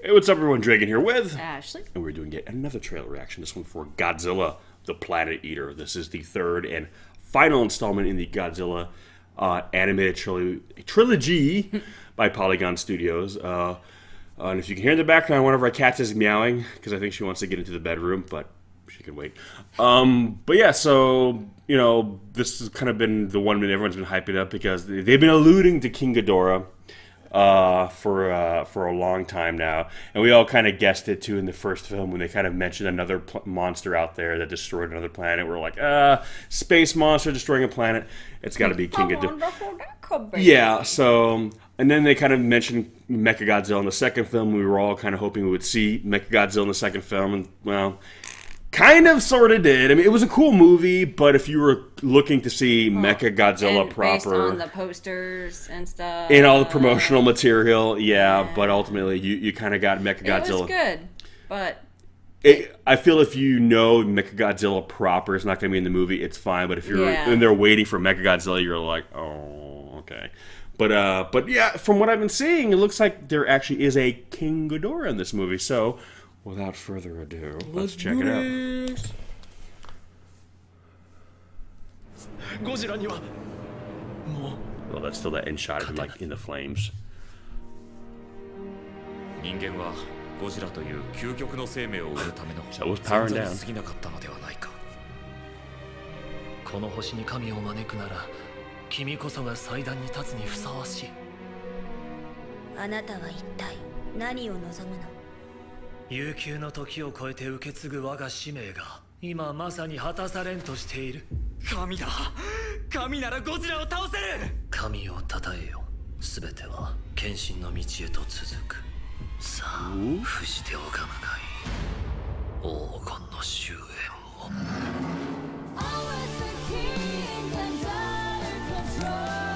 Hey, what's up, everyone? Dragon here with Ashley. And we're doing yet another trailer reaction. This one for Godzilla, the Planet Eater. This is the third and final installment in the Godzilla animated trilogy by Polygon Studios. And if you can hear in the background, one of our cats is meowing because I think she wants to get into the bedroom, but she can wait. But yeah, so, you know, this has kind of been the one that everyone's been hyping up because they've been alluding to King Ghidorah for a long time now, and we all kind of guessed it too in the first film when they kind of mentioned another monster out there that destroyed another planet. We're like, space monster destroying a planet. It's got to be King Ghidorah. Yeah. So, and then they kind of mentioned Mechagodzilla in the second film. We were all kind of hoping we would see Mechagodzilla in the second film, and well, kind of, sort of did. I mean, it was a cool movie, but if you were looking to see Mechagodzilla proper, based on the posters and stuff, and all the promotional material, yeah. But ultimately, you kind of got Mechagodzilla. It was good, but I feel if you know Mechagodzilla proper is not going to be in the movie, it's fine. But if you're in there waiting for Mechagodzilla, you're like, oh, okay. But yeah, from what I've been seeing, it looks like there actually is a King Ghidorah in this movie. So, without further ado, let's check it out. Well, that's still that end shot of him like in the flames. So it was powering down. この星に神を招くなら、君こそが祭壇に立つにふさわしい。あなたは一体何を望むの？悠久の時を超えて受け継ぐ我が使命が今まさに果たされんとしている。神だ。神ならゴジラを倒せる。神を称えよ。すべては献身の道へと続く。さあ、伏して拝むがいい。黄金の終焉を。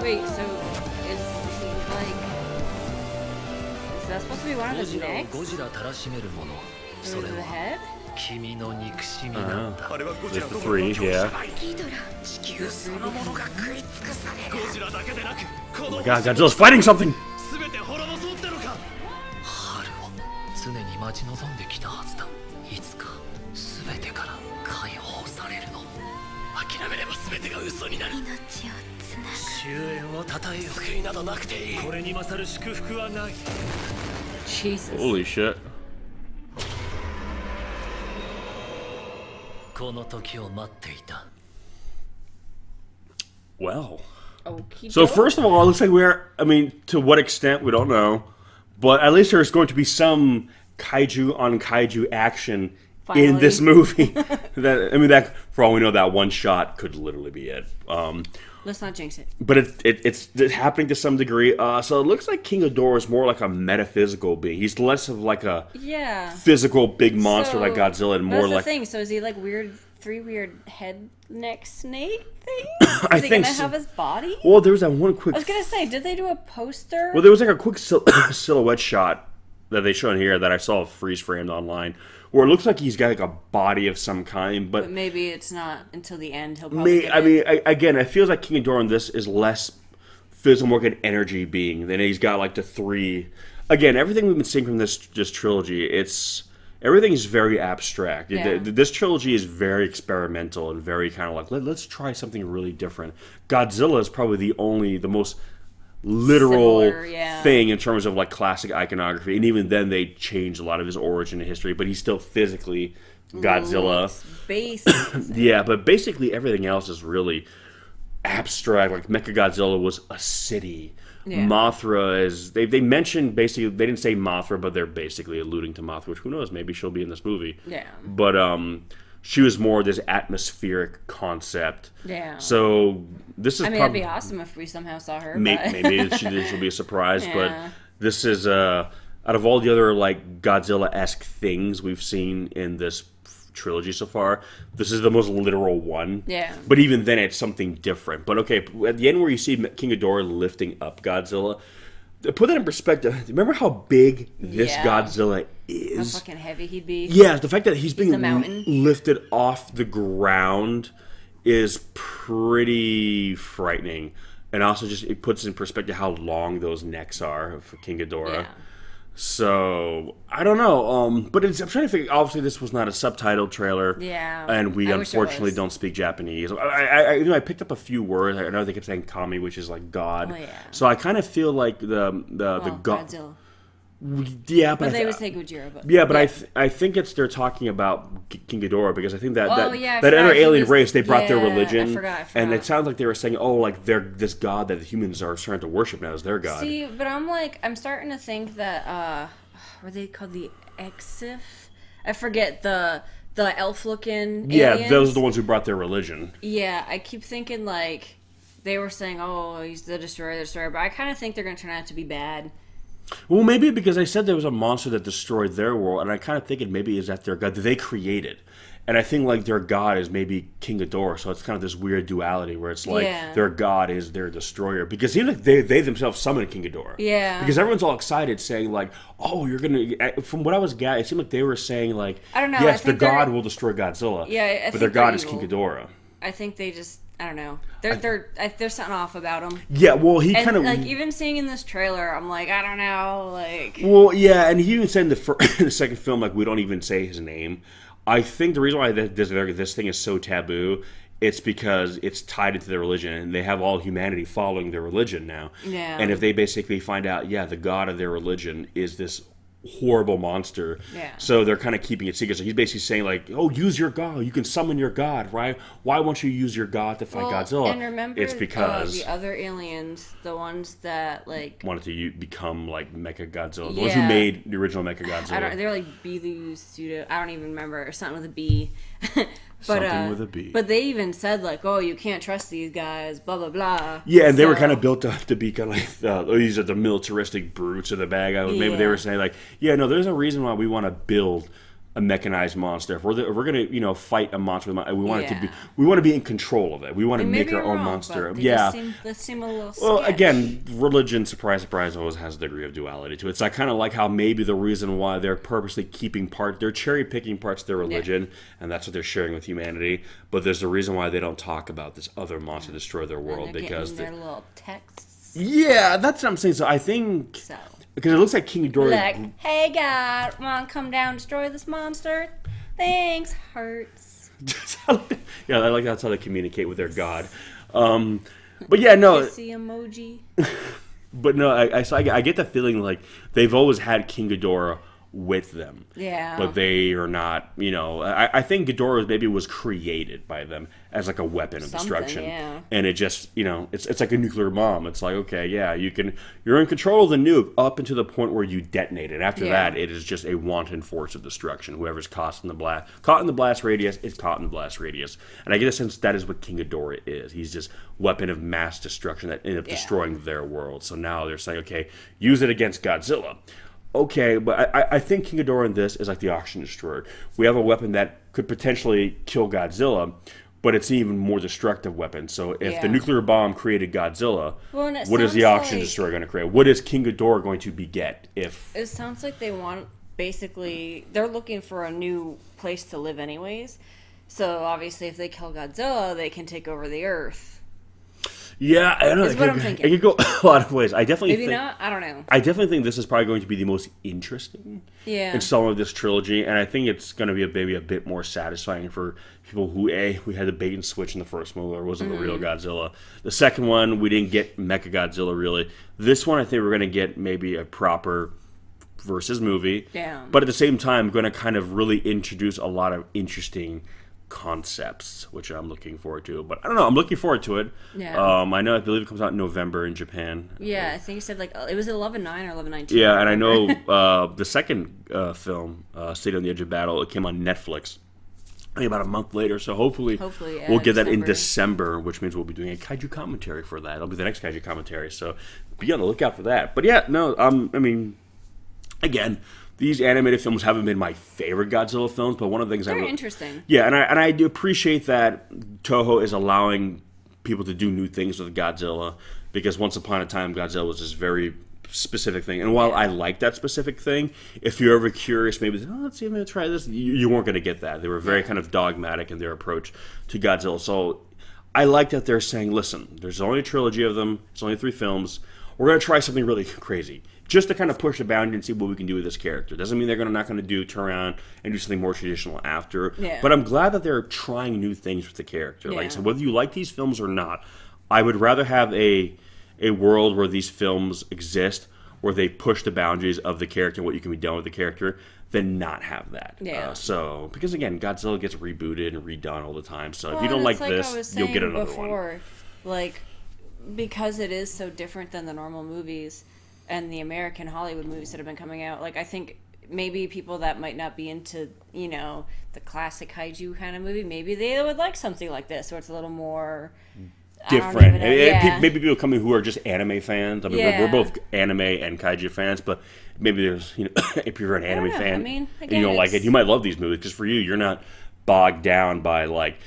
wait, so is he like? Is that supposed to be one of his necks? ゴジラたらしめるもの。 Or the head? 君の憎しみなんだ。 There's the three, yeah. Oh my god, Godzilla's fighting something! 春を常に待ち望んできたはずだ。いつか全てから解放されるの。諦めれば全てが嘘になる。終焉を称えよ。救いなどなくていい。これに勝る祝福はない。 Jesus. Holy shit. この時を待っていた。 Well. Okey So doke. first of all, it looks like I mean, to what extent, we don't know. But at least there's going to be some kaiju on kaiju action in this movie. That for all we know, that one shot could literally be it. Let's not jinx it. But it's happening to some degree. So it looks like King Ghidorah is more like a metaphysical being. He's less of like a physical big monster like Godzilla, and more that's the like thing. So is he like three weird head neck snake things? I is he think gonna so. have his body? Well, there was that one quick. I was gonna say, did they do a poster? Well, there was like a quick silhouette shot that they showed here that I saw freeze framed online, where it looks like he's got like a body of some kind, but maybe it's not until the end. He'll probably. Again, it feels like King Ghidorah in this is less physical, more like an energy being. Then he's got like the three. Again, everything we've been seeing from this trilogy, everything is very abstract. Yeah. This trilogy is very experimental and very kind of like let's try something really different. Godzilla is probably the most literal thing in terms of like classic iconography, and even then they changed a lot of his origin and history, but he's still physically Godzilla. Yeah, but basically everything else is really abstract. Like Mechagodzilla was a city. Mothra is they mentioned basically, they didn't say Mothra, but they're basically alluding to Mothra, which who knows, maybe she'll be in this movie. But she was more this atmospheric concept. So this is. That'd be awesome if we somehow saw her. Maybe this will be a surprise. But this is out of all the other like Godzilla-esque things we've seen in this trilogy so far, this is the most literal one. But even then, it's something different. But okay, at the end where you see King Ghidorah lifting up Godzilla. Put that in perspective. Remember how big this Godzilla is? How fucking heavy he'd be. Yeah, the fact that he's being lifted off the ground is pretty frightening. And also just it puts in perspective how long those necks are for King Ghidorah. So I don't know, but I'm trying to figure. Obviously, this was not a subtitled trailer, and we unfortunately don't speak Japanese. I picked up a few words. I know they kept saying "kami," which is like God. So I kind of feel like the Godzilla. Yeah, but they would say Gojira. But yeah, but I think they're talking about King Ghidorah, because I think that that other alien race, they brought their religion, I forgot. And it sounds like they were saying, oh, like they're this god that the humans are starting to worship now is their god. See, but I'm starting to think that were they called the Exif? I forget the elf looking. Yeah, aliens. those are the ones who brought their religion. Yeah, I keep thinking like they were saying, oh, he's the destroyer, but I kind of think they're going to turn out to be bad. Well, maybe because I said there was a monster that destroyed their world, and I kind of think it maybe is that their god that they created. And I think like their god is maybe King Ghidorah, so it's kind of this weird duality where it's like their god is their destroyer. Because even like they themselves summoned King Ghidorah. Yeah. Because everyone's all excited saying like, oh, you're going to... From what I was gathering, it seemed like they were saying like, I don't know, yes, the god will destroy Godzilla. Yeah, but their god is King Ghidorah. I think they just... I don't know. There's something off about him. Yeah, well, he kind of like even seeing in this trailer, I'm like, I don't know, like. Well, yeah, and he even said in the second film, like we don't even say his name. I think the reason why this thing is so taboo, it's because it's tied into their religion, and they have all humanity following their religion now. Yeah. And if they basically find out, the god of their religion is this horrible monster. Yeah. So they're kind of keeping it secret. So he's basically saying like, oh, use your god. You can summon your god, right? Why won't you use your god to fight Godzilla? And remember, it's because the other aliens, the ones that like wanted to become like Mecha Godzilla. The ones who made the original Mecha Godzilla. They're like Beelu Pseudo. I don't even remember, or something with a B. Something with a B. But they even said like, oh, you can't trust these guys, blah blah blah. Yeah, and they were kind of built up to be kind of like these are the militaristic brutes of the bad guys. Maybe they were saying like, yeah, no, there's a reason why we want to build a mechanized monster. If we're gonna fight a monster, we want it to be. We want to be in control of it. We want to make our own monster. They seem a little sketch. Well, again, religion, surprise, surprise, always has a degree of duality to it. So I kind of like how maybe the reason why they're purposely they're cherry picking parts of their religion, and that's what they're sharing with humanity. But there's a reason why they don't talk about this other monster destroy their world, because their little texts. Yeah, that's what I'm saying. So I think because it looks like King Ghidorah. Like, hey God, wanna come down and destroy this monster? Thanks, hearts. Yeah, I like that's how they communicate with their god. But yeah, no. Kissy emoji. But no, I get the feeling like they've always had King Ghidorah with them. Yeah. But they are not, I think Ghidorah maybe was created by them as like a weapon of destruction. Yeah. And it just, it's like a nuclear bomb. It's like, okay, yeah, you're in control of the nuke up until the point where you detonate it. After that, it is just a wanton force of destruction. Whoever's caught in the blast radius is caught in the blast radius. And I get a sense that is what King Ghidorah is. He's just weapon of mass destruction that ended up destroying their world. So now they're saying, okay, use it against Godzilla. Okay, but I think King Ghidorah in this is like the Oxygen Destroyer. We have a weapon that could potentially kill Godzilla, but it's an even more destructive weapon. So if the nuclear bomb created Godzilla, what is the Oxygen Destroyer going to create? What is King Ghidorah going to beget? It sounds like they want, basically, they're looking for a new place to live anyways. So obviously if they kill Godzilla, they can take over the Earth. Yeah, I don't know. That's what I'm thinking. It could go a lot of ways. I definitely think not. I don't know. I definitely think this is probably going to be the most interesting installment of this trilogy, and I think it's going to be maybe a bit more satisfying for people who we had the bait and switch in the first movie, where it wasn't the real Godzilla. The second one, we didn't get Mecha Godzilla really. This one, I think we're going to get maybe a proper versus movie. Yeah. But at the same time, going to kind of really introduce a lot of interesting concepts, which I'm looking forward to. But I don't know, I'm looking forward to it. Yeah. I believe it comes out in November in Japan. Yeah, I think you said like it was 11/9 or 11/19. Yeah, and I know the second film, State on the Edge of Battle, it came on Netflix maybe about a month later, so hopefully we'll get that in December, which means we'll be doing a kaiju commentary for that. It'll be the next kaiju commentary, so be on the lookout for that. But yeah, no, I mean, again, these animated films haven't been my favorite Godzilla films, but one of the things they're interesting. Yeah, and I do appreciate that Toho is allowing people to do new things with Godzilla, because once upon a time Godzilla was this very specific thing. And while I like that specific thing, if you're ever curious, maybe let's see if I'm gonna try this, you weren't gonna get that. They were very kind of dogmatic in their approach to Godzilla. So I like that they're saying, listen, there's only a trilogy of them, it's only 3 films. we're going to try something really crazy. Just to kind of push the boundary and see what we can do with this character. Doesn't mean they're not going to turn around and do something more traditional after. Yeah. But I'm glad that they're trying new things with the character. Yeah. Like I said, whether you like these films or not, I would rather have a world where these films exist, where they push the boundaries of the character and what you can be done with the character, than not have that. Yeah. Because again, Godzilla gets rebooted and redone all the time. So if you Well, don't like it's this, you'll get another one. Like, because it is so different than the normal movies and the American Hollywood movies that have been coming out, like, I think maybe people that might not be into, you know, the classic kaiju kind of movie, maybe they would like something like this, where it's a little more different. Yeah. Maybe people come in who are just anime fans. I mean, Yeah. we're both anime and kaiju fans, but maybe there's, you know, if you're an anime fan I mean, and you don't like it, you might love these movies, because for you, you're not bogged down by, like,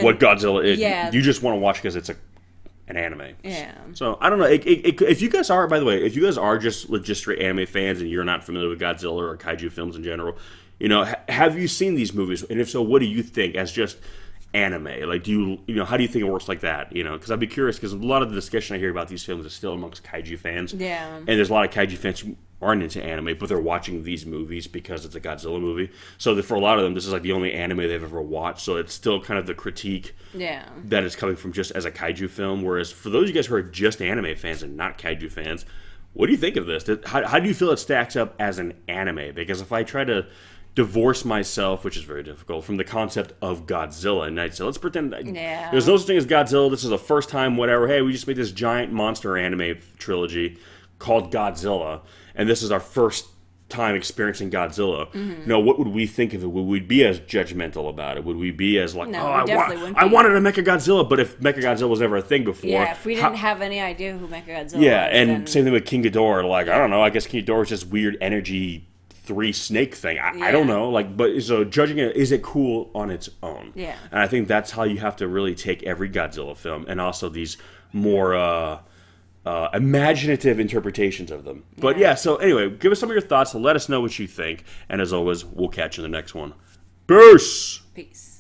what Godzilla is. Yeah. You just want to watch because it's an anime. Yeah. So I don't know. If you guys are, by the way, if you guys are just straight anime fans and you're not familiar with Godzilla or kaiju films in general, you know, have you seen these movies? And if so, what do you think as just anime? Like, do you know, how do you think it works like that? You know, because I'd be curious, because a lot of the discussion I hear about these films is still amongst kaiju fans. Yeah. And there's a lot of kaiju fans who aren't into anime, but they're watching these movies because it's a Godzilla movie. So for a lot of them, this is like the only anime they've ever watched. So it's still kind of the critique that is coming from just as a kaiju film. Whereas for those of you guys who are just anime fans and not kaiju fans, what do you think of this? How do you feel it stacks up as an anime? Because if I try to divorce myself, which is very difficult, from the concept of Godzilla, and I'd say, let's pretend there's no such thing as Godzilla. This is the first time, whatever. Hey, we just made this giant monster anime trilogy called Godzilla, and this is our first time experiencing Godzilla. You know, what would we think of it? Would we be as judgmental about it? Would we be as like, No, oh, we definitely wouldn't I be. wanted a Mechagodzilla, but if Mechagodzilla was never a thing before, Yeah, if we didn't have any idea who Mechagodzilla yeah, was, and then... same thing with King Ghidorah. Like, I don't know. I guess King Ghidorah is just weird energy 3 snake thing. I don't know. Like, but so judging it, is it cool on its own? Yeah. And I think that's how you have to really take every Godzilla film, and also these more imaginative interpretations of them. But yeah, so anyway, give us some of your thoughts. Let us know what you think. And as always, we'll catch you in the next one. Peace! Peace.